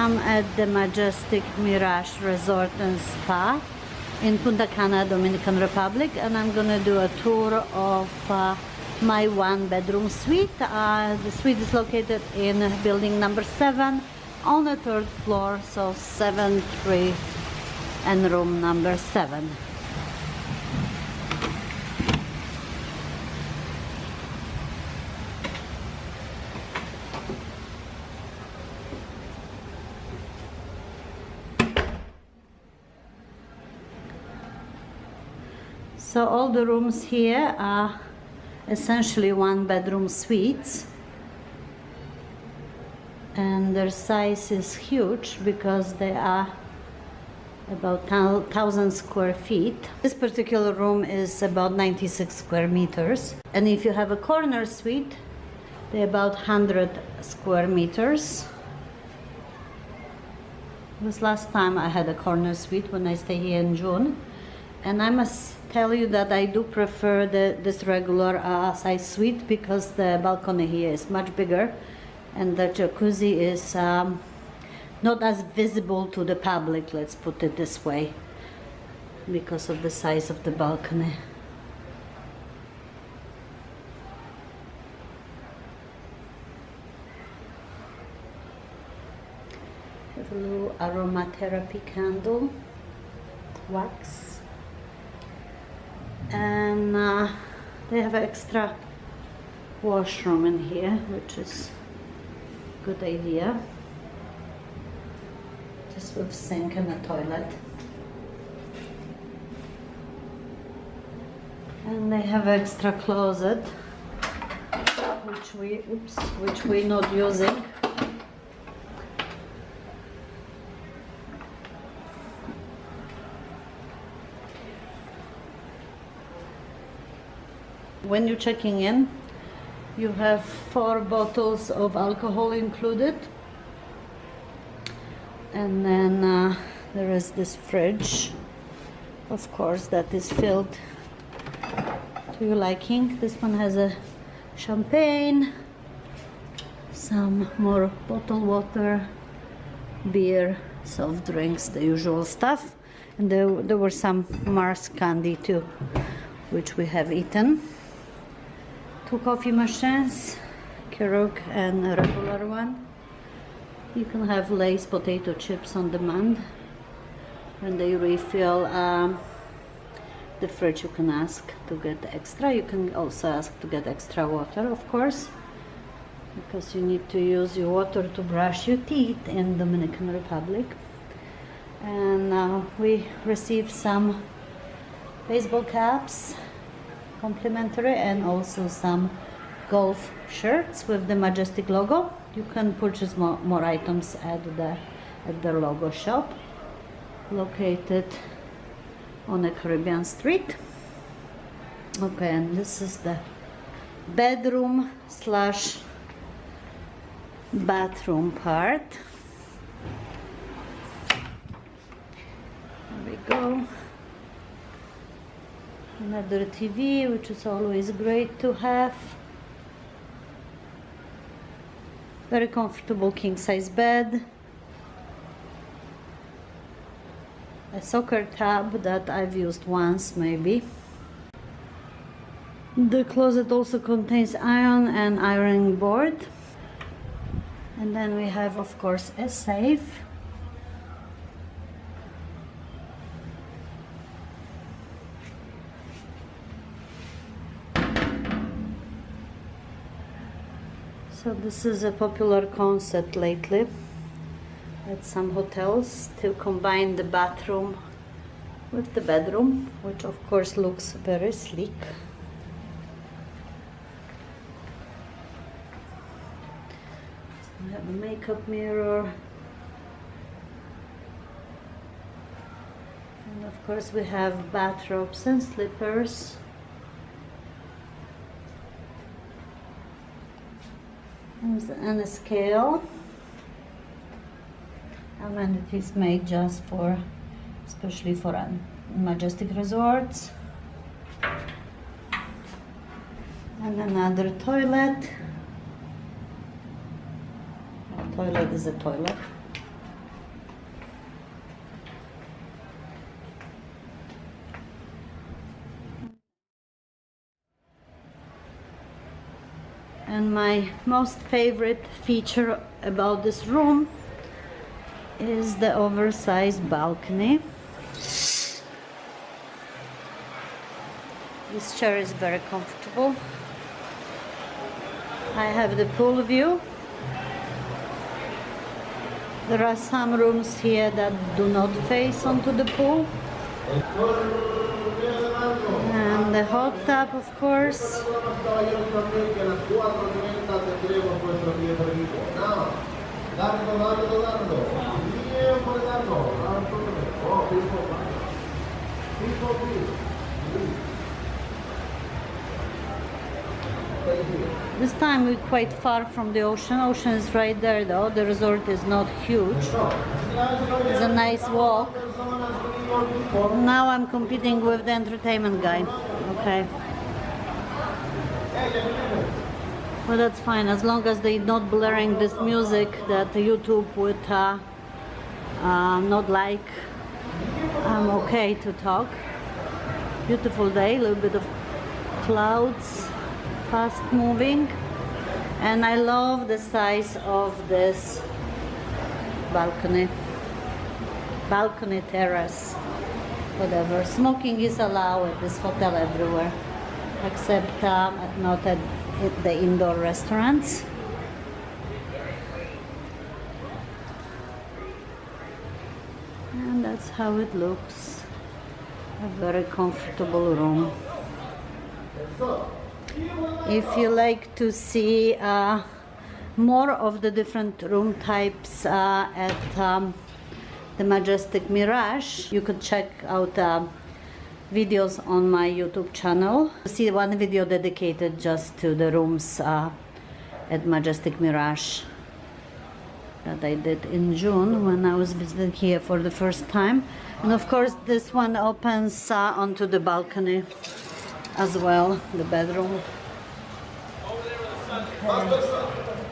I'm at the Majestic Mirage Resort and Spa in Punta Cana, Dominican Republic, and I'm gonna do a tour of my one-bedroom suite. The suite is located in building number 7 on the 3rd floor, so 7-3 and room number 7. So all the rooms here are essentially one-bedroom suites, and their size is huge because they are about 1,000 square feet. This particular room is about 96 square meters, and if you have a corner suite, they're about 100 square meters. It was last time I had a corner suite when I stayed here in June, and I must tell you that I do prefer this regular size suite because the balcony here is much bigger and the jacuzzi is not as visible to the public, let's put it this way, because of the size of the balcony. Have a little aromatherapy candle, wax. And they have an extra washroom in here, which is a good idea, just with sink and a toilet. And they have an extra closet, which we're not using. When you're checking in, you have 4 bottles of alcohol included, and then there is this fridge, of course, that is filled to your liking. This one has a champagne, some more bottled water, beer, soft drinks, the usual stuff, and there were some Mars candy too, which we have eaten. 2 coffee machines, Keurig and a regular one. You can have Lay's potato chips on demand. When they refill the fridge, you can ask to get extra. You can also ask to get extra water, of course, because you need to use your water to brush your teeth in Dominican Republic. And we received some baseball caps, complimentary, and also some golf shirts with the Majestic logo. You can purchase more items at the logo shop located on a Caribbean street. Okay, and this is the bedroom slash bathroom part. There we go. Another TV, which is always great to have. Very comfortable king-size bed. A soccer tub that I've used once, maybe. The closet also contains iron and ironing board. And then we have, of course, a safe. So this is a popular concept lately at some hotels, to combine the bathroom with the bedroom, which of course looks very sleek. So we have a makeup mirror, and of course we have bathrobes and slippers. And a scale. Amenities made just for, especially for Majestic resorts. And another toilet. A toilet is a toilet. And my most favorite feature about this room is the oversized balcony. This chair is very comfortable. I have the pool view. There are some rooms here that do not face onto the pool. And the hot tub, of course. This time we're quite far from the ocean. Ocean is right there though. The resort is not huge. It's a nice walk. Now I'm competing with the entertainment guy. Okay. Well, that's fine, as long as they're not blaring this music that YouTube would not like. I'm okay to talk. Beautiful day, a little bit of clouds, fast moving, and I love the size of this balcony terrace, whatever. Smoking is allowed at this hotel everywhere, except not at the indoor restaurants. And that's how it looks. A very comfortable room. If you like to see more of the different room types at the Majestic Mirage, you could check out videos on my YouTube channel. See one video dedicated just to the rooms at Majestic Mirage that I did in June when I was visiting here for the first time. And of course this one opens onto the balcony as well, the bedroom. Okay.